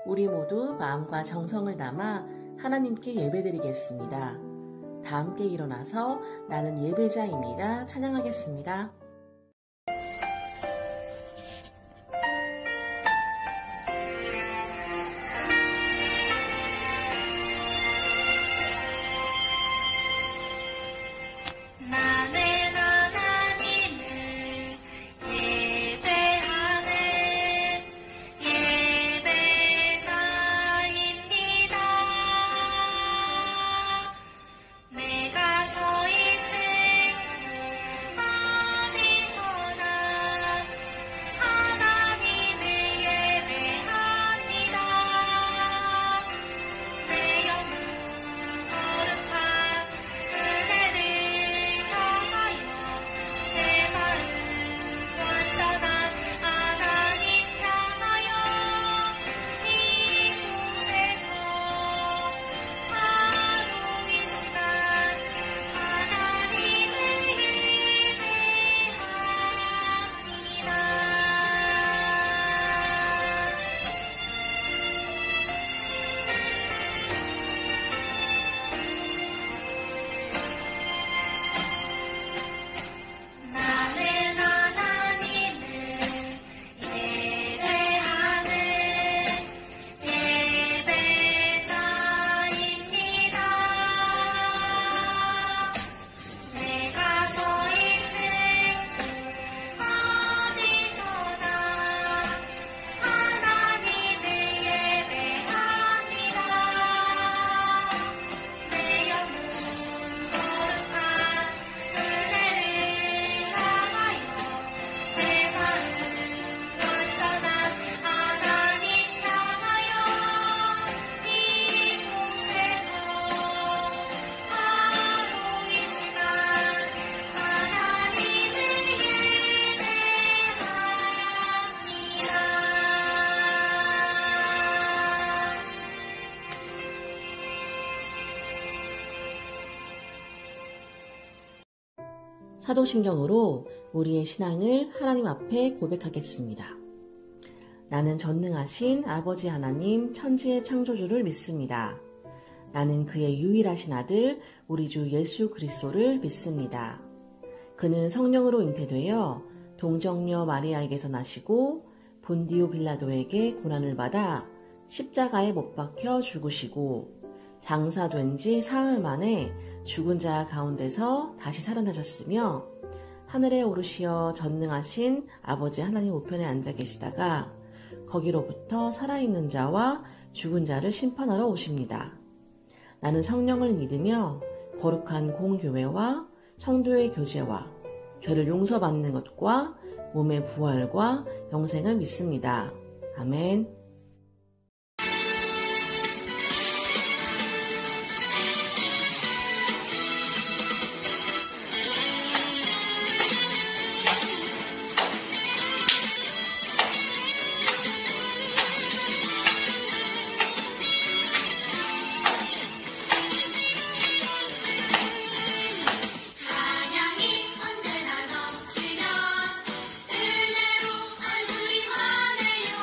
우리 모두 마음과 정성을 담아 하나님께 예배드리겠습니다. 다 함께 일어나서 나는 예배자입니다. 찬양하겠습니다. 사도신경으로 우리의 신앙을 하나님 앞에 고백하겠습니다. 나는 전능하신 아버지 하나님 천지의 창조주를 믿습니다. 나는 그의 유일하신 아들 우리 주 예수 그리스도를 믿습니다. 그는 성령으로 잉태되어 동정녀 마리아에게서 나시고 본디오 빌라도에게 고난을 받아 십자가에 못 박혀 죽으시고 장사된 지 사흘 만에 죽은 자 가운데서 다시 살아나셨으며 하늘에 오르시어 전능하신 아버지 하나님 우편에 앉아 계시다가 거기로부터 살아있는 자와 죽은 자를 심판하러 오십니다. 나는 성령을 믿으며 거룩한 공교회와 성도의 교제와 죄를 용서받는 것과 몸의 부활과 영생을 믿습니다. 아멘. 사랑이 언제나 넘치면 은혜로 얼굴이 환해요.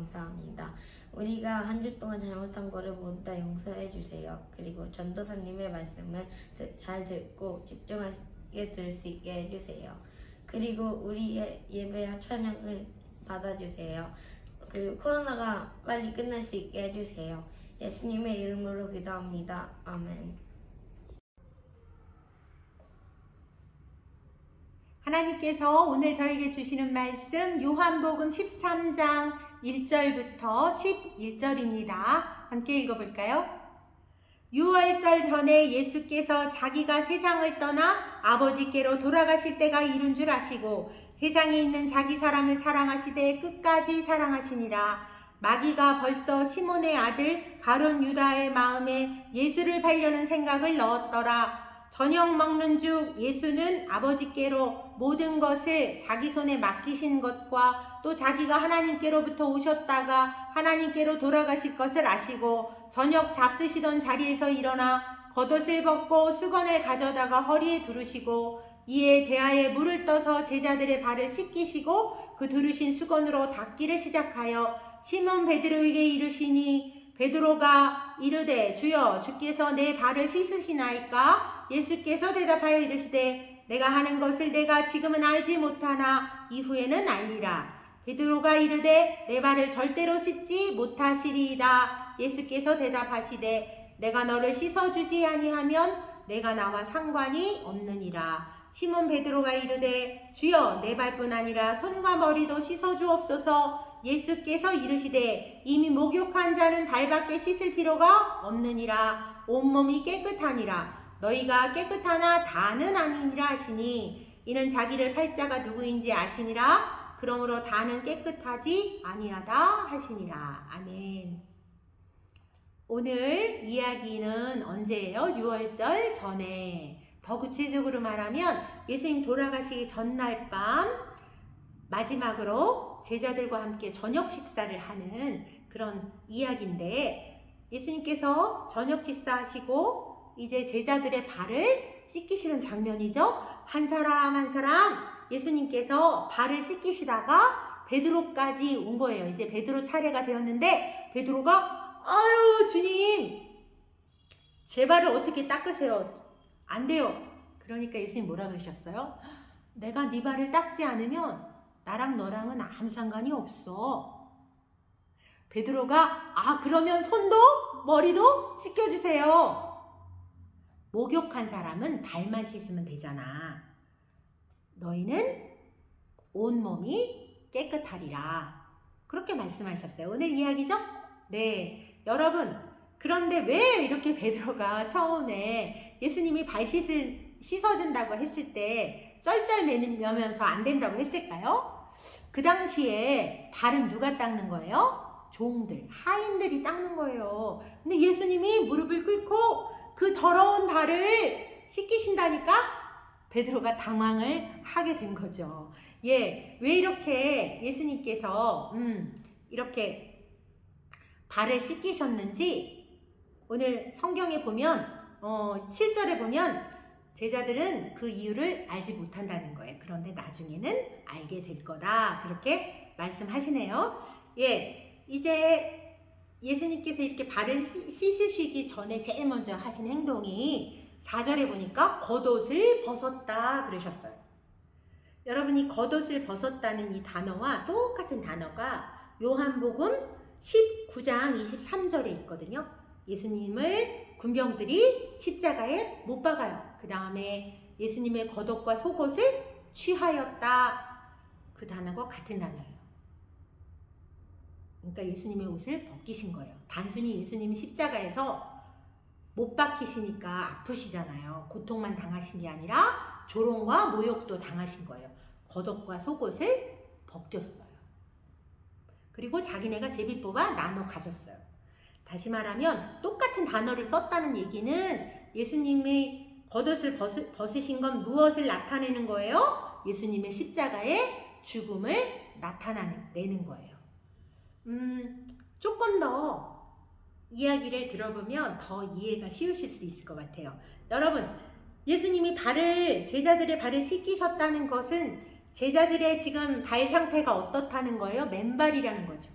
감사합니다. 우리가 한 주 동안 잘못한 거를 모두 다 용서해 주세요. 그리고 전도사님의 말씀을 잘 듣고 집중하게 들을 수 있게 해주세요. 그리고 우리의 예배와 찬양을 받아주세요. 그리고 코로나가 빨리 끝날 수 있게 해주세요. 예수님의 이름으로 기도합니다. 아멘. 하나님께서 오늘 저에게 주시는 말씀 요한복음 13장 1절부터 11절입니다. 함께 읽어볼까요? 6월절 전에 예수께서 자기가 세상을 떠나 아버지께로 돌아가실 때가 이른 줄 아시고 세상에 있는 자기 사람을 사랑하시되 끝까지 사랑하시니라. 마귀가 벌써 시몬의 아들 가룟 유다의 마음에 예수를 팔려는 생각을 넣었더라. 저녁 먹는 중 예수는 아버지께로 모든 것을 자기 손에 맡기신 것과 또 자기가 하나님께로부터 오셨다가 하나님께로 돌아가실 것을 아시고 저녁 잡수시던 자리에서 일어나 겉옷을 벗고 수건을 가져다가 허리에 두르시고 이에 대야에 물을 떠서 제자들의 발을 씻기시고 그 두르신 수건으로 닦기를 시작하여 시몬 베드로에게 이르시니 베드로가 이르되 주여 주께서 내 발을 씻으시나이까? 예수께서 대답하여 이르시되 내가 하는 것을 내가 지금은 알지 못하나 이후에는 알리라. 베드로가 이르되 내 발을 절대로 씻지 못하시리이다. 예수께서 대답하시되 내가 너를 씻어주지 아니하면 내가 나와 상관이 없느니라. 시몬 베드로가 이르되 주여 내 발뿐 아니라 손과 머리도 씻어주옵소서. 예수께서 이르시되 이미 목욕한 자는 발밖에 씻을 필요가 없느니라. 온몸이 깨끗하니라. 너희가 깨끗하나 다는 아니니라 하시니 이는 자기를 팔 자가 누구인지 아시니라. 그러므로 다는 깨끗하지 아니하다 하시니라. 아멘. 오늘 이야기는 언제예요? 6월절 전에. 더 구체적으로 말하면 예수님 돌아가시기 전날 밤 마지막으로 제자들과 함께 저녁 식사를 하는 그런 이야기인데 예수님께서 저녁 식사하시고 이제 제자들의 발을 씻기시는 장면이죠. 한 사람 한 사람 예수님께서 발을 씻기시다가 베드로까지 온 거예요. 이제 베드로 차례가 되었는데 베드로가 아유 주님 제 발을 어떻게 닦으세요? 안 돼요. 그러니까 예수님 뭐라 그러셨어요? 내가 네 발을 닦지 않으면 나랑 너랑은 아무 상관이 없어. 베드로가 그러면 손도 머리도 씻겨주세요. 목욕한 사람은 발만 씻으면 되잖아. 너희는 온몸이 깨끗하리라. 그렇게 말씀하셨어요. 오늘 이야기죠? 네. 여러분 그런데 왜 이렇게 베드로가 처음에 예수님이 발 씻어준다고 했을 때 쩔쩔매면서 안 된다고 했을까요? 그 당시에 발은 누가 닦는 거예요? 종들, 하인들이 닦는 거예요. 근데 예수님이 무릎을 꿇고 그 더러운 발을 씻기신다니까 베드로가 당황을 하게 된 거죠. 왜 이렇게 예수님께서 이렇게 발을 씻기셨는지 오늘 성경에 보면 7절에 보면 제자들은 그 이유를 알지 못한다는 거예요. 그런데 나중에는 알게 될 거다. 그렇게 말씀하시네요. 이제 예수님께서 이렇게 발을 씻으시기 전에 제일 먼저 하신 행동이 4절에 보니까 겉옷을 벗었다 그러셨어요. 여러분이 겉옷을 벗었다는 이 단어와 똑같은 단어가 요한복음 19장 23절에 있거든요. 예수님을 군병들이 십자가에 못 박아요. 그 다음에 예수님의 겉옷과 속옷을 취하였다. 그 단어가 같은 단어예요. 그러니까 예수님의 옷을 벗기신 거예요. 단순히 예수님이 십자가에서 못 박히시니까 아프시잖아요. 고통만 당하신 게 아니라 조롱과 모욕도 당하신 거예요. 겉옷과 속옷을 벗겼어요. 그리고 자기네가 제비 뽑아 나눠 가졌어요. 다시 말하면 똑같은 단어를 썼다는 얘기는 예수님이 겉옷을 벗으신 건 무엇을 나타내는 거예요? 예수님의 십자가의 죽음을 나타내는 거예요. 조금 더 이야기를 들어보면 더 이해가 쉬우실 수 있을 것 같아요. 여러분, 예수님이 제자들의 발을 씻기셨다는 것은 제자들의 지금 발 상태가 어떻다는 거예요? 맨발이라는 거죠.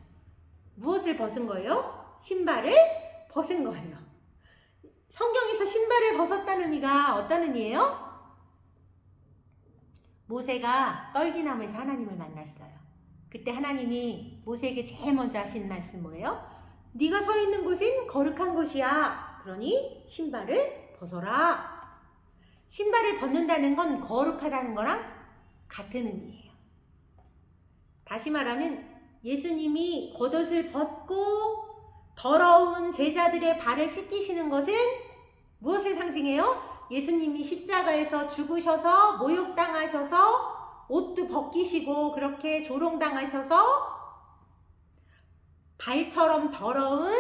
무엇을 벗은 거예요? 신발을 벗은 거예요. 성경에서 신발을 벗었다는 의미가 어떤 의미예요? 모세가 떨기나무에서 하나님을 만났어요. 그때 하나님이 모세에게 제일 먼저 하신 말씀 뭐예요? 네가 서 있는 곳은 거룩한 곳이야. 그러니 신발을 벗어라. 신발을 벗는다는 건 거룩하다는 거랑 같은 의미예요. 다시 말하면 예수님이 겉옷을 벗고 더러운 제자들의 발을 씻기시는 것은 무엇을 상징해요? 예수님이 십자가에서 죽으셔서 모욕당하셔서 옷도 벗기시고 그렇게 조롱당하셔서 발처럼 더러운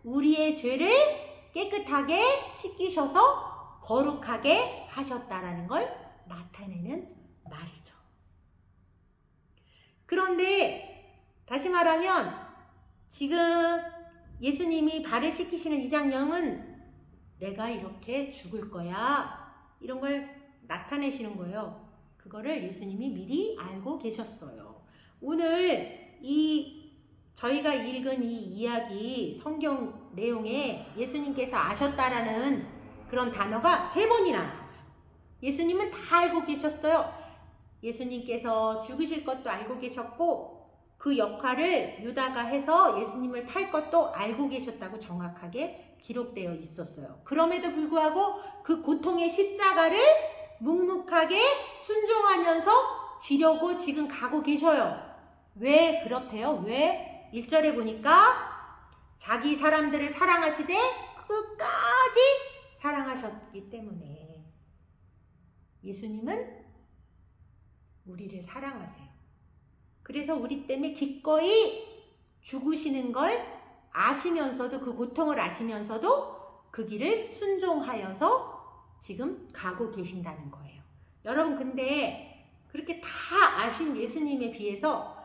우리의 죄를 깨끗하게 씻기셔서 거룩하게 하셨다라는 걸 나타내는 말이죠. 그런데 다시 말하면 지금 예수님이 발을 씻기시는 이 장면은 내가 이렇게 죽을 거야 이런 걸 나타내시는 거예요. 그거를 예수님이 미리 알고 계셨어요. 오늘 저희가 읽은 이 이야기 성경 내용에 예수님께서 아셨다라는 그런 단어가 3번이나 나와요. 예수님은 다 알고 계셨어요. 예수님께서 죽으실 것도 알고 계셨고 그 역할을 유다가 해서 예수님을 팔 것도 알고 계셨다고 정확하게 기록되어 있었어요. 그럼에도 불구하고 그 고통의 십자가를 묵묵하게 순종하면서 지려고 지금 가고 계셔요. 왜 그렇대요? 왜? 1절에 보니까 자기 사람들을 사랑하시되 끝까지 사랑하셨기 때문에. 예수님은 우리를 사랑하세요. 그래서 우리 때문에 기꺼이 죽으시는 걸 아시면서도 그 고통을 아시면서도 그 길을 순종하여서 지금 가고 계신다는 거예요. 여러분 근데 그렇게 다 아신 예수님에 비해서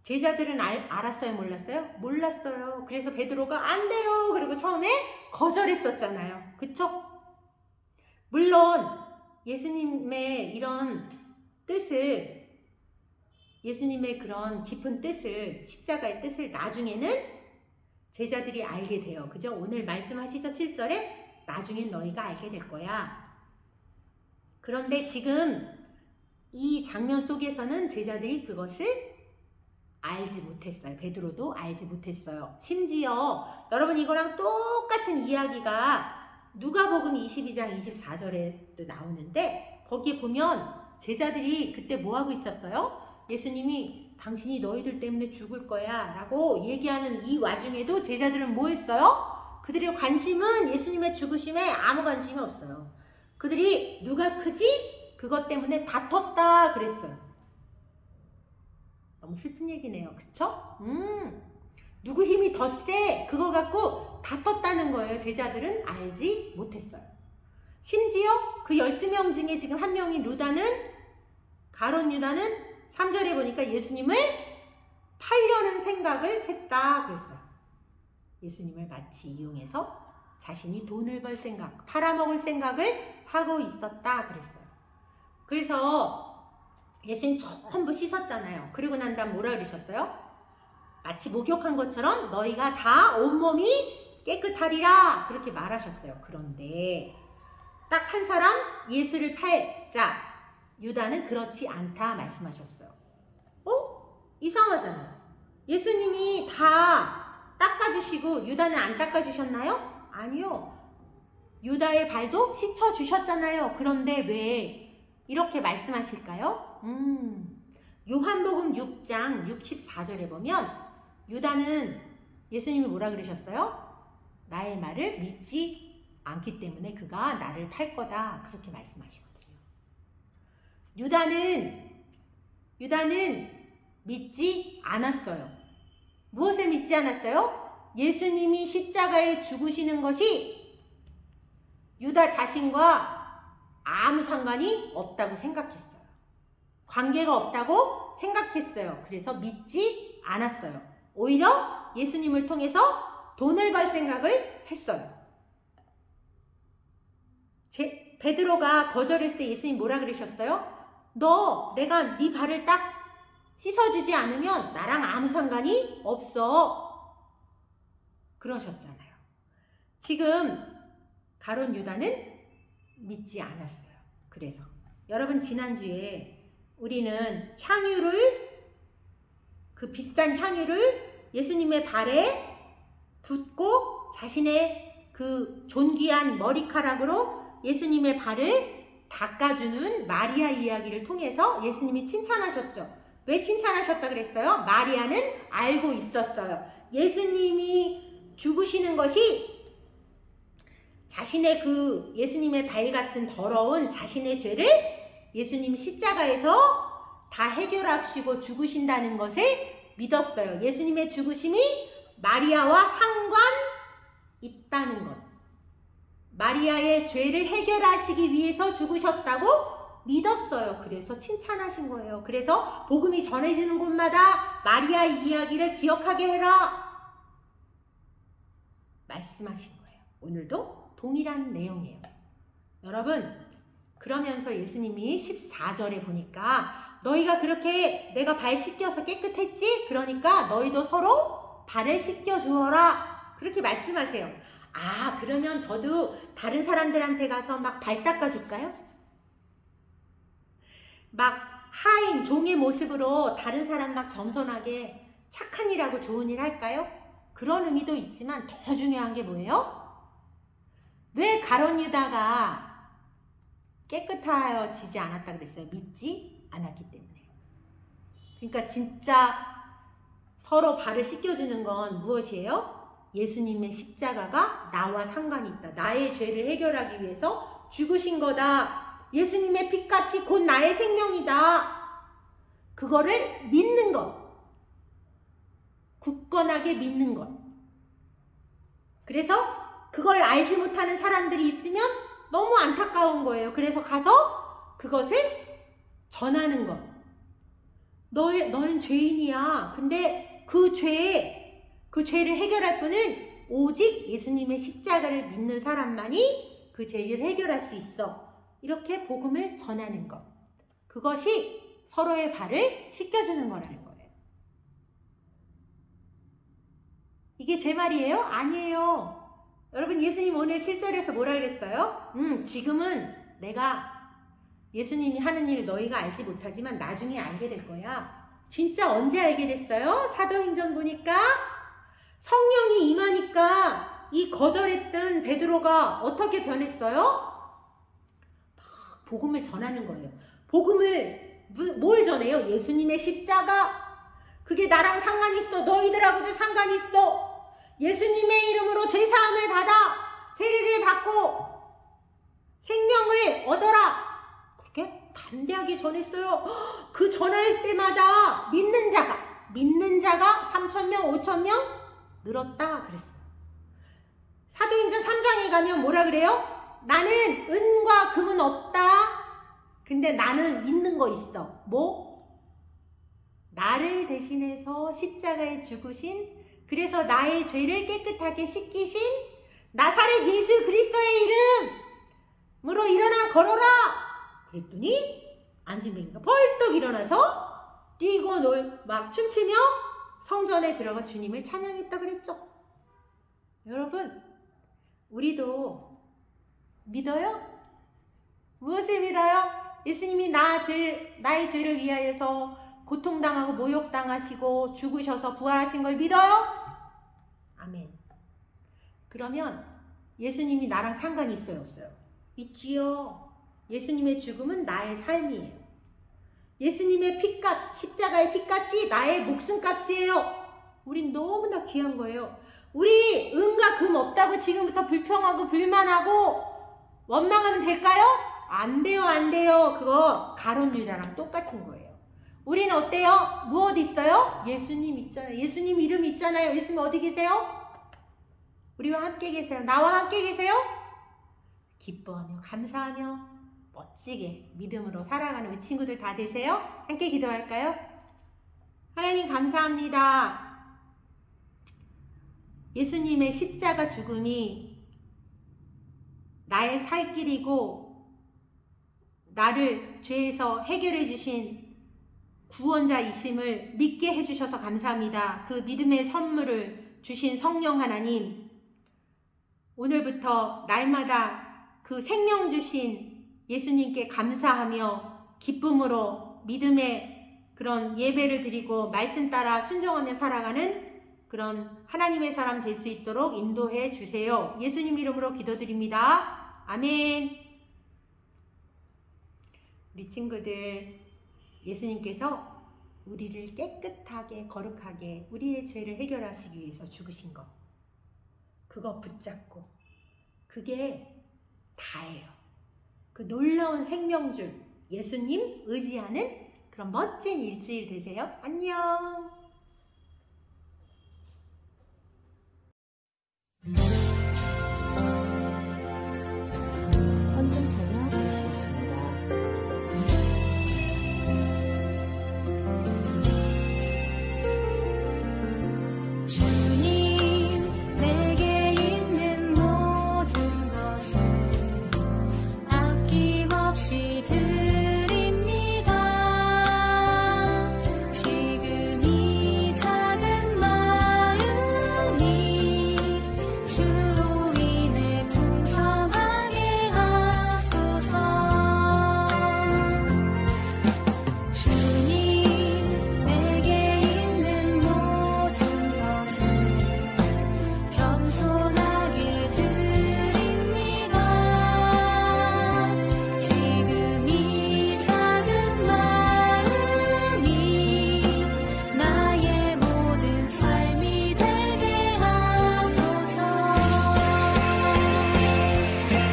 제자들은 알았어요? 몰랐어요? 몰랐어요. 그래서 베드로가 안 돼요. 그리고 처음에 거절했었잖아요. 그쵸? 물론 예수님의 이런 뜻을 예수님의 그런 깊은 뜻을 십자가의 뜻을 나중에는 제자들이 알게 돼요. 그죠? 오늘 말씀하시죠? 7절에 나중엔 너희가 알게 될 거야. 그런데 지금 이 장면 속에서는 제자들이 그것을 알지 못했어요. 베드로도 알지 못했어요. 심지어 여러분 이거랑 똑같은 이야기가 누가복음 22장 24절에도 나오는데 거기에 보면 제자들이 그때 뭐하고 있었어요? 예수님이 당신이 너희들 때문에 죽을 거야 라고 얘기하는 이 와중에도 제자들은 뭐 했어요? 그들의 관심은 예수님의 죽으심에 아무 관심이 없어요. 그들이 누가 크지? 그것 때문에 다퉜다 그랬어요. 너무 슬픈 얘기네요. 그쵸? 누구 힘이 더 세? 그거 갖고 다퉜다는 거예요. 제자들은 알지 못했어요. 심지어 그 12명 중에 지금 한 명인 가룟 유다는 3절에 보니까 예수님을 팔려는 생각을 했다 그랬어요. 예수님을 마치 이용해서 자신이 돈을 벌 생각, 팔아먹을 생각을 하고 있었다 그랬어요. 그래서 예수님 전부 씻었잖아요. 그리고 난 다음 뭐라 그러셨어요? 마치 목욕한 것처럼 너희가 다 온몸이 깨끗하리라 그렇게 말하셨어요. 그런데 딱 한 사람 예수를 팔자 유다는 그렇지 않다 말씀하셨어요. 이상하잖아요. 예수님이 다 닦아주시고 유다는 안 닦아주셨나요? 아니요. 유다의 발도 씻어주셨잖아요. 그런데 왜 이렇게 말씀하실까요? 요한복음 6장 64절에 보면 유다는 예수님이 뭐라 그러셨어요? 나의 말을 믿지 않기 때문에 그가 나를 팔 거다 그렇게 말씀하시거든요. 유다는 믿지 않았어요. 무엇을 믿지 않았어요? 예수님이 십자가에 죽으시는 것이 유다 자신과 아무 상관이 없다고 생각했어요. 관계가 없다고 생각했어요. 그래서 믿지 않았어요. 오히려 예수님을 통해서 돈을 벌 생각을 했어요. 베드로가 거절했을 때 예수님 뭐라 그러셨어요? 내가 네 발을 딱 씻어주지 않으면 나랑 아무 상관이 없어. 그러셨잖아요. 지금 가룟 유다는 믿지 않았어요. 그래서 여러분 지난주에 우리는 그 비싼 향유를 예수님의 발에 붓고 자신의 그 존귀한 머리카락으로 예수님의 발을 닦아주는 마리아 이야기를 통해서 예수님이 칭찬하셨죠. 왜 칭찬하셨다 그랬어요? 마리아는 알고 있었어요. 예수님이 죽으시는 것이 자신의 그 예수님의 발 같은 더러운 자신의 죄를 예수님 십자가에서 다 해결하시고 죽으신다는 것을 믿었어요. 예수님의 죽으심이 마리아와 상관 있다는 것. 마리아의 죄를 해결하시기 위해서 죽으셨다고 믿었어요. 그래서 칭찬하신 거예요. 그래서 복음이 전해지는 곳마다 마리아 이야기를 기억하게 해라 말씀하신 거예요. 오늘도 동일한 내용이에요. 여러분, 그러면서 예수님이 14절에 보니까 너희가 그렇게 내가 발 씻겨서 깨끗했지? 그러니까 너희도 서로 발을 씻겨 주어라. 그렇게 말씀하세요. 아, 그러면 저도 다른 사람들한테 가서 막 발 닦아 줄까요? 막 하인, 종의 모습으로 다른 사람 막 겸손하게 착한 일하고 좋은 일 할까요? 그런 의미도 있지만 더 중요한 게 뭐예요? 왜 가룟 유다가 깨끗하여지지 않았다 그랬어요? 믿지 않았기 때문에. 그러니까 진짜 서로 발을 씻겨주는 건 무엇이에요? 예수님의 십자가가 나와 상관이 있다. 나의 죄를 해결하기 위해서 죽으신 거다. 예수님의 피값이 곧 나의 생명이다. 그거를 믿는 것. 굳건하게 믿는 것. 그래서 그걸 알지 못하는 사람들이 있으면 너무 안타까운 거예요. 그래서 가서 그것을 전하는 것. 너는 죄인이야. 근데 그 죄를 해결할 분은 오직 예수님의 십자가를 믿는 사람만이 그 죄를 해결할 수 있어. 이렇게 복음을 전하는 것. 그것이 서로의 발을 씻겨주는 거라는 거예요. 이게 제 말이에요? 아니에요. 여러분, 예수님 오늘 7절에서 뭐라 그랬어요? 지금은 내가 예수님이 하는 일을 너희가 알지 못하지만 나중에 알게 될 거야. 진짜 언제 알게 됐어요? 사도행전 보니까 성령이 임하니까 이 거절했던 베드로가 어떻게 변했어요? 복음을 전하는 거예요. 복음을 뭘 전해요? 예수님의 십자가. 그게 나랑 상관이 있어. 너희들하고도 상관이 있어. 예수님의 이름으로 죄사함을 받아 세례를 받고 생명을 얻어라. 그렇게 담대하게 전했어요. 그 전할 때마다 믿는 자가 3,000명, 5,000명 늘었다 그랬어요. 사도행전 3장에 가면 뭐라 그래요? 나는 은과 금은 없다. 근데 나는 있는 거 있어. 뭐? 나를 대신해서 십자가에 죽으신, 그래서 나의 죄를 깨끗하게 씻기신 나사렛 예수 그리스도의 이름으로 일어나 걸어라. 그랬더니 안진뱅이가 벌떡 일어나서 뛰고 막 춤추며 성전에 들어가 주님을 찬양했다 그랬죠. 여러분, 우리도 믿어요? 무엇을 믿어요? 예수님이 나의 죄를 위하여서 고통당하고 모욕당하시고 죽으셔서 부활하신 걸 믿어요? 아멘. 그러면 예수님이 나랑 상관이 있어요, 없어요? 있지요. 예수님의 죽음은 나의 삶이에요. 예수님의 피값, 십자가의 피값이 나의 목숨값이에요. 우린 너무나 귀한 거예요. 우리 은과 금 없다고 지금부터 불평하고 불만하고 원망하면 될까요? 안 돼요, 안 돼요. 그거 가룟 유다랑 똑같은 거예요. 우리는 어때요? 무엇 있어요? 예수님 있잖아요. 예수님 이름 있잖아요. 예수님 어디 계세요? 우리와 함께 계세요. 나와 함께 계세요? 기뻐하며 감사하며 멋지게 믿음으로 살아가는 우리 친구들 다 되세요? 함께 기도할까요? 하나님 감사합니다. 예수님의 십자가 죽음이 나의 살 길이고 나를 죄에서 해결해 주신 구원자이심을 믿게 해주셔서 감사합니다. 그 믿음의 선물을 주신 성령 하나님, 오늘부터 날마다 그 생명 주신 예수님께 감사하며 기쁨으로 믿음의 그런 예배를 드리고 말씀 따라 순종하며 살아가는 그런 하나님의 사람 될 수 있도록 인도해 주세요. 예수님 이름으로 기도드립니다. 아멘. 우리 친구들, 예수님께서 우리를 깨끗하게 거룩하게 우리의 죄를 해결하시기 위해서 죽으신 것, 그거 붙잡고 그게 다예요. 그 놀라운 생명줄 예수님 의지하는 그런 멋진 일주일 되세요. 안녕. 헌금 참여 드리시겠습니다. 주님, 내게 있는 모든 것을 아낌없이 드립니다. 지금 이 작은 마음이 주로 인해 풍성하게 하소서. 주님, 내게 있는 모든 것을 겸손하게 드립니다. 지금 이 작은 마음이 나의 모든 삶이 되게 하소서. 내게 있는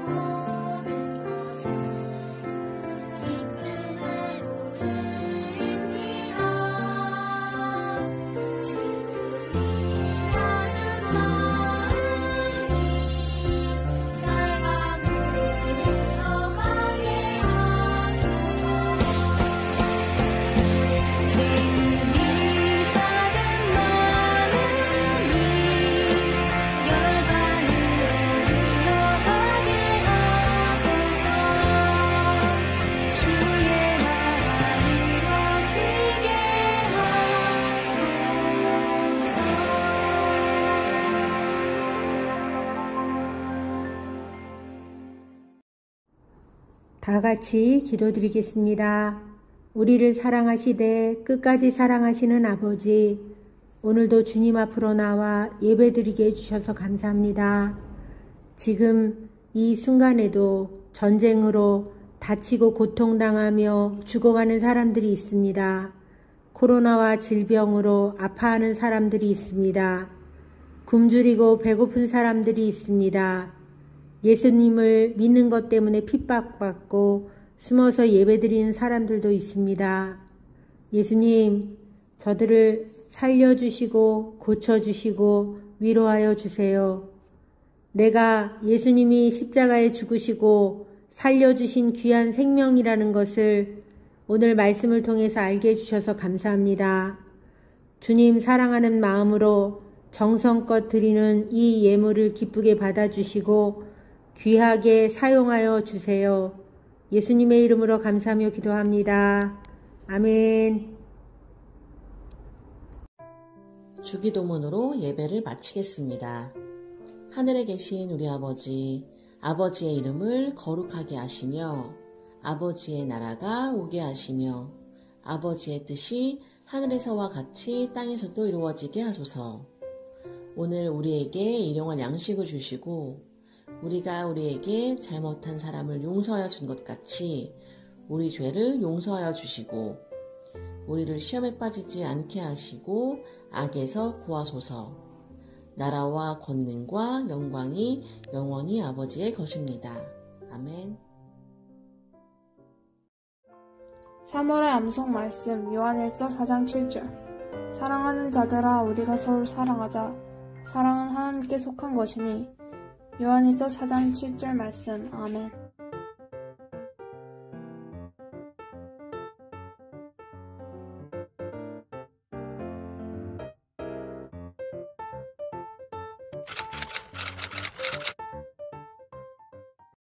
모든 것을 기쁨으로 드립니다. 지금 이 작은 마음이 갈망으로 들어가게 하소서. 지금 이 작은 마음이 열반으로 흘러가게 하소서. 주의 나라 이루어지게 하소서. 다 같이 기도드리겠습니다. 우리를 사랑하시되 끝까지 사랑하시는 아버지, 오늘도 주님 앞으로 나와 예배드리게 해주셔서 감사합니다. 지금 이 순간에도 전쟁으로 다치고 고통당하며 죽어가는 사람들이 있습니다. 코로나와 질병으로 아파하는 사람들이 있습니다. 굶주리고 배고픈 사람들이 있습니다. 예수님을 믿는 것 때문에 핍박받고 숨어서 예배드리는 사람들도 있습니다. 예수님, 저들을 살려주시고 고쳐주시고 위로하여 주세요. 내가 예수님이 십자가에 죽으시고 살려주신 귀한 생명이라는 것을 오늘 말씀을 통해서 알게 해주셔서 감사합니다. 주님 사랑하는 마음으로 정성껏 드리는 이 예물을 기쁘게 받아주시고 귀하게 사용하여 주세요. 예수님의 이름으로 감사하며 기도합니다. 아멘. 주기도문으로 예배를 마치겠습니다. 하늘에 계신 우리 아버지, 아버지의 이름을 거룩하게 하시며 아버지의 나라가 오게 하시며 아버지의 뜻이 하늘에서와 같이 땅에서도 이루어지게 하소서. 오늘 우리에게 일용할 양식을 주시고 우리가 우리에게 잘못한 사람을 용서하여 준 것 같이 우리 죄를 용서하여 주시고 우리를 시험에 빠지지 않게 하시고 악에서 구하소서. 나라와 권능과 영광이 영원히 아버지의 것입니다. 아멘. 3월의 암송 말씀 요한 1서 4장 7절. 사랑하는 자들아 우리가 서로 사랑하자. 사랑은 하나님께 속한 것이니. 요한일서 4장 7절 말씀. 아멘.